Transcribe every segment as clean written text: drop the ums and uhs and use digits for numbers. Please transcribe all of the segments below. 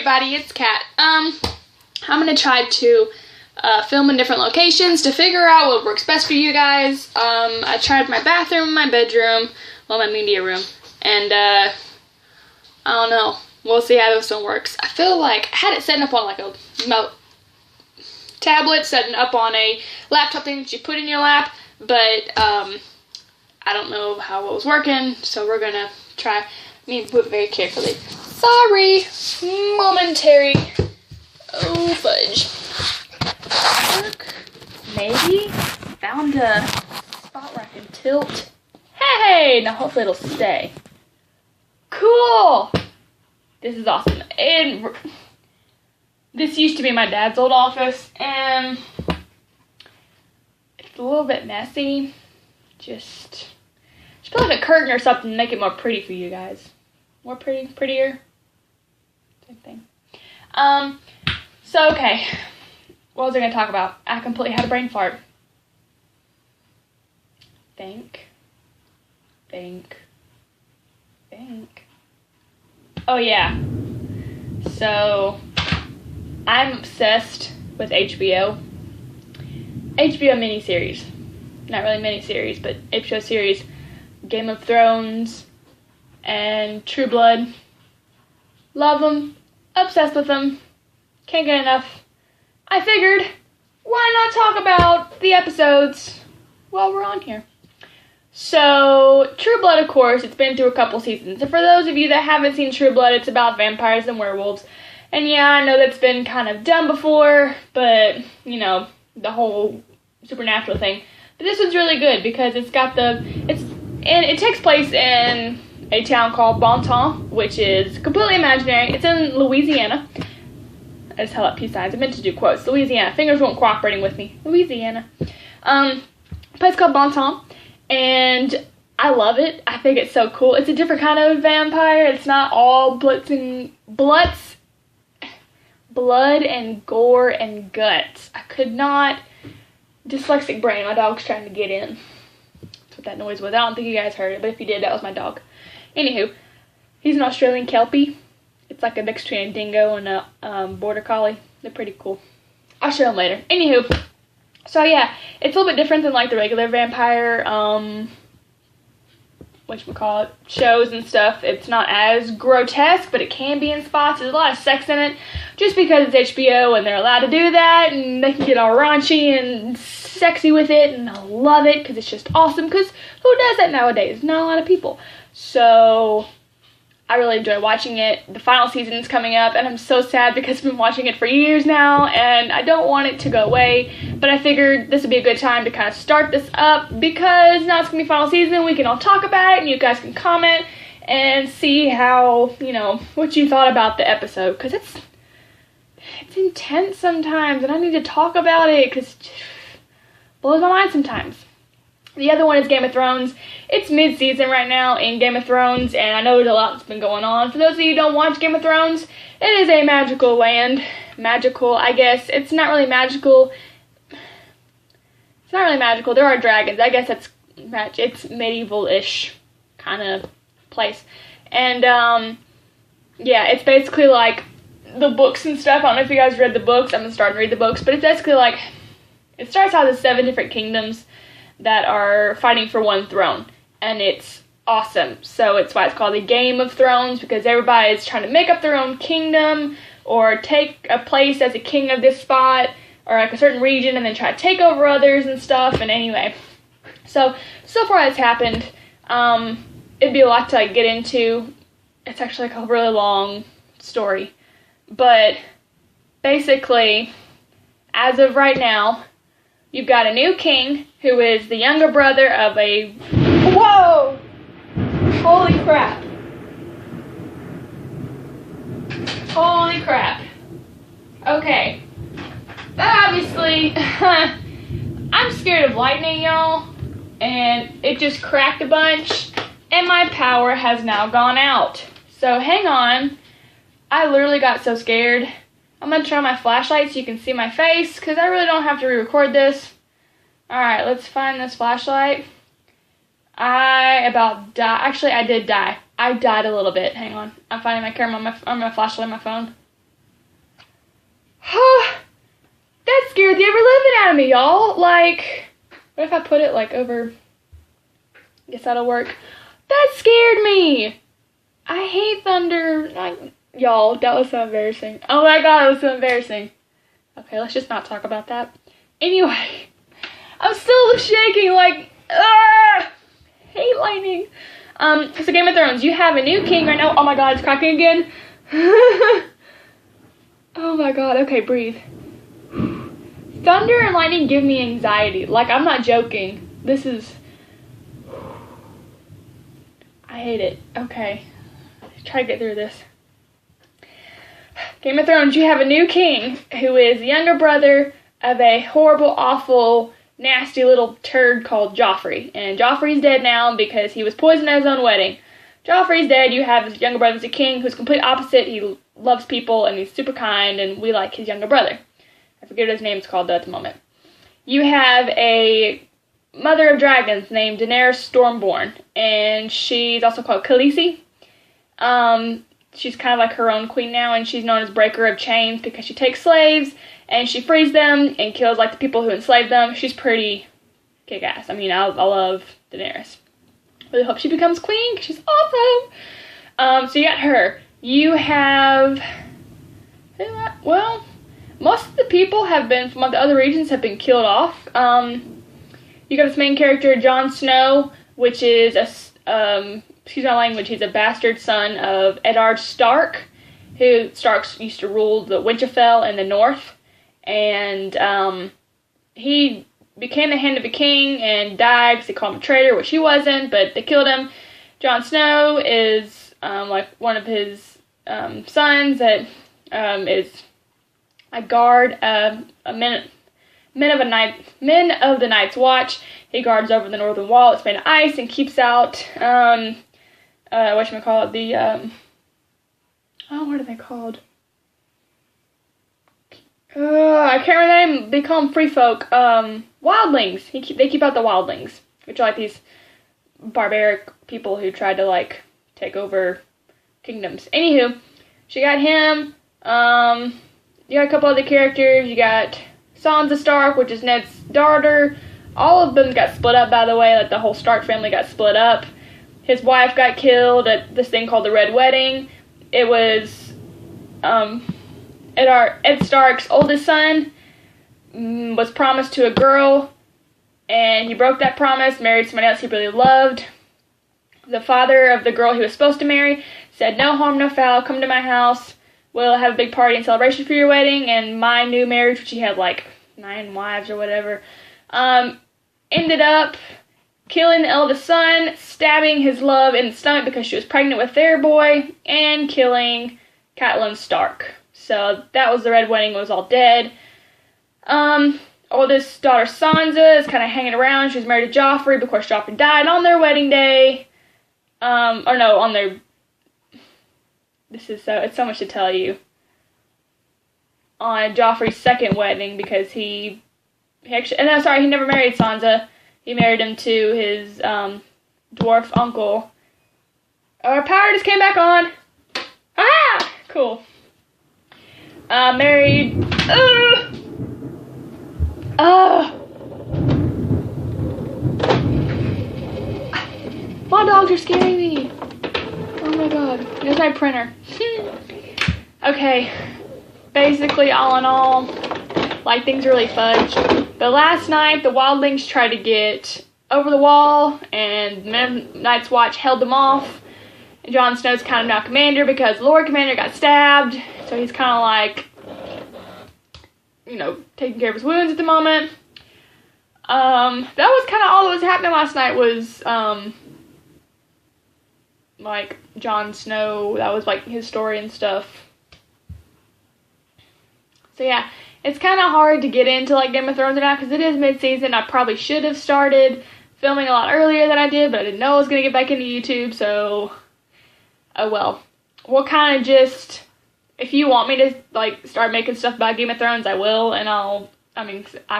everybody, it's Kat. I'm gonna try to film in different locations to figure out what works best for you guys. I tried my bathroom, my bedroom, well, my media room, and I don't know. We'll see how this one works. I feel like I had it set up on like a tablet, setting up on a laptop thing that you put in your lap, but I don't know how it was working, so we're gonna try. Move very carefully. Sorry, momentary. Oh, fudge. Look, maybe found a spot where I can tilt. Hey, now hopefully it'll stay. Cool. This is awesome. And this used to be my dad's old office, and it's a little bit messy. Just put like a curtain or something to make it more pretty for you guys. More prettier. Same thing. So okay. What was I gonna talk about? I completely had a brain fart. Think. Oh yeah. So I'm obsessed with HBO. HBO miniseries. Not really miniseries, but HBO series. Game of Thrones and True Blood. Love them. Obsessed with them. Can't get enough. I figured, why not talk about the episodes while we're on here? So, True Blood, of course, it's been through a couple seasons. And for those of you that haven't seen True Blood, it's about vampires and werewolves. And yeah, I know that's been kind of done before, but, you know, the whole supernatural thing. But this one's really good because it takes place in a town called Bonton, which is completely imaginary. It's in Louisiana. I just held up peace signs. I meant to do quotes. Louisiana. Fingers weren't cooperating with me. Louisiana. Place called Bonton. And I love it. I think it's so cool. It's a different kind of vampire. It's not all blood and gore and guts. I could not. Dyslexic brain. My dog's trying to get in. That's what that noise was. I don't think you guys heard it, but if you did, that was my dog. Anywho, he's an Australian Kelpie. It's like a mix between a dingo and a border collie. They're pretty cool. I'll show them later. Anywho, so yeah, it's a little bit different than like the regular vampire, whatchamacallit, shows and stuff. It's not as grotesque, but it can be in spots. There's a lot of sex in it, just because it's HBO and they're allowed to do that, and they can get all raunchy and sexy with it, and I love it because it's just awesome, because who does that nowadays? Not a lot of people. So I really enjoy watching it. The final season is coming up, and I'm so sad because I've been watching it for years now, and I don't want it to go away, but I figured this would be a good time to kind of start this up, because now it's going to be final season, we can all talk about it, and you guys can comment and see how, you know, what you thought about the episode, because it's intense sometimes, and I need to talk about it, because it blows my mind sometimes. The other one is Game of Thrones. It's mid-season right now in Game of Thrones, and I know there's a lot that's been going on. For those of you who don't watch Game of Thrones, it is a magical land. Magical, I guess. It's not really magical. It's not really magical. There are dragons. I guess it's medieval-ish kind of place. And, yeah, it's basically like the books and stuff. I don't know if you guys read the books. I'm going to start to read the books. But it's basically like, it starts out as 7 different kingdoms that are fighting for one throne, and it's awesome. So it's why it's called the Game of Thrones, because everybody is trying to make up their own kingdom or take a place as a king of this spot or like a certain region and then try to take over others and stuff. And anyway, so far it's happened. It'd be a lot to like get into. It's actually like a really long story, but basically as of right now, you've got a new king who is the younger brother of a... Whoa! Holy crap. Holy crap. Okay. That obviously... I'm scared of lightning, y'all. And it just cracked a bunch. And my power has now gone out. So hang on. I literally got so scared. I'm going to turn on my flashlight so you can see my face, because I really don't have to re-record this. Alright, let's find this flashlight. I about died. Actually, I did die. I died a little bit. Hang on. I'm finding my camera on my flashlight on my phone. That scared the ever living out of me, y'all. Like, what if I put it like over? Guess that'll work. That scared me. I hate thunder. Y'all, that was so embarrassing. Oh my god, it was so embarrassing. Okay, let's just not talk about that. Anyway, I'm still shaking like, hate lightning. So Game of Thrones, you have a new king right now. Oh my god, it's cracking again. Oh my god, okay, breathe. Thunder and lightning give me anxiety. Like, I'm not joking. This is... I hate it. Okay. Let's try to get through this. Game of Thrones, you have a new king who is the younger brother of a horrible, awful, nasty little turd called Joffrey. And Joffrey's dead now because he was poisoned at his own wedding. Joffrey's dead. You have his younger brother as a king who's complete opposite. He loves people and he's super kind and we like his younger brother. I forget what his name's called though at the moment. You have a mother of dragons named Daenerys Stormborn, and she's also called Khaleesi. She's kind of like her own queen now, and she's known as Breaker of Chains because she takes slaves and she frees them and kills like the people who enslaved them. She's pretty kick-ass. I mean, I love Daenerys. Really hope she becomes queen because she's awesome. So you got her. You have, well, most of the people have been from the other regions have been killed off. You got this main character, Jon Snow, which is excuse my language, he's a bastard son of Eddard Stark, who Starks used to rule the Winterfell in the north, and he became the hand of a king and died because they called him a traitor, which he wasn't, but they killed him. Jon Snow is like one of his sons that is a guard, men of the Night's Watch. He guards over the northern wall. It's made of ice and keeps out whatchamacallit, the what are they called? I can't remember the name. They call them free folk. Wildlings. They keep out the wildlings, which are like these barbaric people who tried to like take over kingdoms. Anywho, she got him. You got a couple other characters. You got Sansa Stark, which is Ned's daughter. All of them got split up, by the way. Like, the whole Stark family got split up. His wife got killed at this thing called the Red Wedding. It was Ed Stark's oldest son was promised to a girl, and he broke that promise, married somebody else he really loved. The father of the girl he was supposed to marry said, "No harm, no foul, come to my house. We'll have a big party and celebration for your wedding." And my new marriage, which he had like 9 wives or whatever, ended up killing the eldest son, stabbing his love in the stomach because she was pregnant with their boy, and killing Catelyn Stark. So that was the Red Wedding. It was all dead. Oldest daughter Sansa is kind of hanging around. She was married to Joffrey, but of course Joffrey died on their wedding day. On their... it's so much to tell you. On Joffrey's second wedding, because he never married Sansa. He married him to his dwarf uncle. Our power just came back on. Ah! Cool. Married... My dogs are scaring me. Oh my god. There's my printer. Okay. Basically, all in all, like, things are really fudged. But last night, the wildlings tried to get over the wall, and Night's Watch held them off. And Jon Snow's kind of now commander because the Lord Commander got stabbed. So he's kind of like, taking care of his wounds at the moment. That was kind of all that was happening last night was, like, Jon Snow. That was, like, his story and stuff. So, yeah, it's kind of hard to get into, like, Game of Thrones now because it is mid-season. I probably should have started filming a lot earlier than I did, but I didn't know I was going to get back into YouTube, so, oh well. We'll kind of just, if you want me to, like, start making stuff about Game of Thrones, I will, and I'm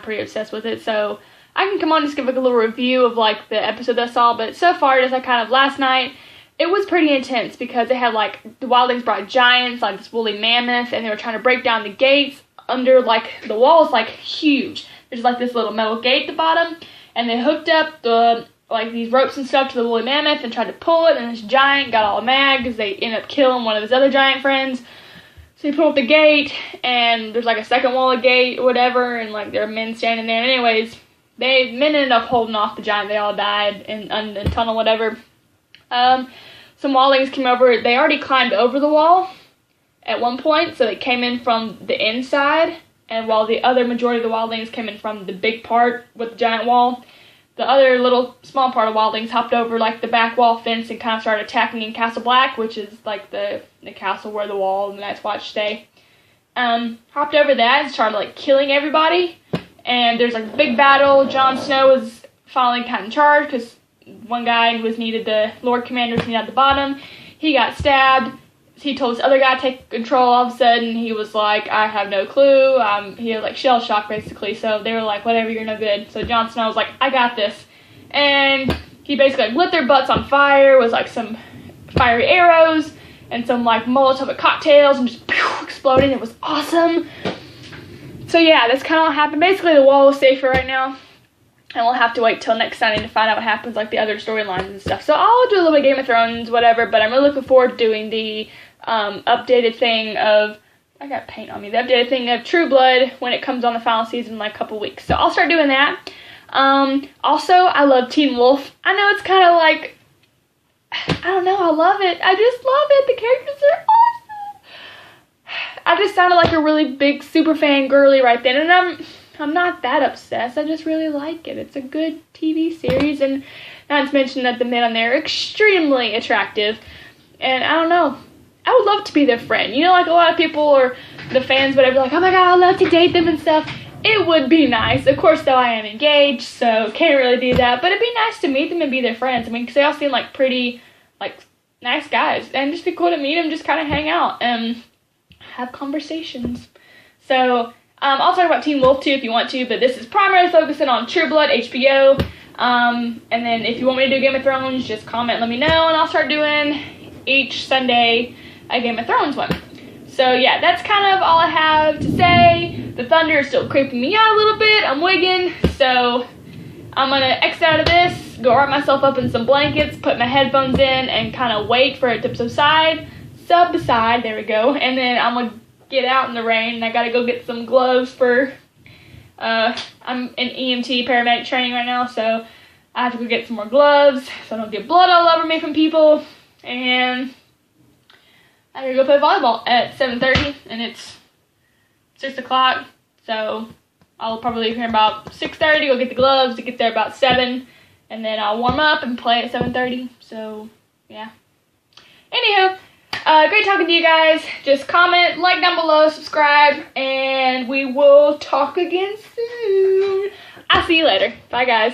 pretty obsessed with it, so I can come on and just give, like, a little review of, like, the episode I saw, but so far, just, like, kind of last night, it was pretty intense because they had, like, the wildlings brought giants, like this woolly mammoth, and they were trying to break down the gates under, like, the wall is, like, huge. There's, like, this little metal gate at the bottom, and they hooked up the, like, these ropes and stuff to the woolly mammoth and tried to pull it, and this giant got all mad because they ended up killing one of his other giant friends. So he pulled up the gate, and there's, like, a second wall of gate or whatever, and, like, there are men standing there. And anyways, men ended up holding off the giant. They all died in the tunnel, whatever. Some wildlings came over. They already climbed over the wall at one point, so they came in from the inside, and while the other majority of the wildlings came in from the big part with the giant wall, the other little small part of wildlings hopped over, like, the back wall fence and kind of started attacking in Castle Black, which is, like, the castle where the wall and the Night's Watch stay. Hopped over that and started, like, killing everybody, and there's, like, a big battle. Jon Snow was finally kind of in charge, because one guy was needed, the Lord Commander's needed at the bottom. He got stabbed. He told this other guy to take control. All of a sudden, he was like, I have no clue. He was, like, shell shocked, basically. So they were like, whatever, you're no good. So Jon Snow was like, I got this. And he basically, like, lit their butts on fire with, like, some fiery arrows and some, like, Molotov cocktails and just exploding. It was awesome. So yeah, that's kind of what happened. Basically, the wall is safer right now. And we'll have to wait till next Sunday to find out what happens, like, the other storylines and stuff. So I'll do a little bit of Game of Thrones, whatever, but I'm really looking forward to doing the updated thing of, I got paint on me, the updated thing of True Blood when it comes on the final season in, like, a couple weeks. So I'll start doing that. Also, I love Teen Wolf. I know it's kind of like, I don't know, I love it. I just love it. The characters are awesome. I just sounded like a really big super fan girly right then, and I'm not that obsessed. I just really like it. It's a good TV series, and not to mention that the men on there are extremely attractive. And I don't know, I would love to be their friend. You know, like, a lot of people or the fans, whatever, like, oh my god, I'd love to date them and stuff. It would be nice. Of course, though, I am engaged, so can't really do that. But it'd be nice to meet them and be their friends. I mean, because they all seem like pretty, like, nice guys. And just be cool to meet them, just kind of hang out and have conversations. So I'll talk about Teen Wolf too if you want to, but this is primarily focusing on True Blood, HBO. And then if you want me to do Game of Thrones, just comment, let me know, and I'll start doing each Sunday a Game of Thrones one. So yeah, that's kind of all I have to say. The thunder is still creeping me out a little bit. I'm wigging, so I'm gonna exit out of this, go wrap myself up in some blankets, put my headphones in, and kind of wait for it to subside, there we go, and then I'm gonna get out in the rain, and I gotta go get some gloves for, I'm in EMT paramedic training right now, so I have to go get some more gloves, so I don't get blood all over me from people, and I gotta go play volleyball at 7:30, and it's 6 o'clock, so I'll probably leave here about 6:30, go get the gloves, to get there about 7, and then I'll warm up and play at 7:30, so, yeah. Anywho, great talking to you guys. Just comment, like down below, subscribe, and we will talk again soon. I'll see you later. Bye, guys.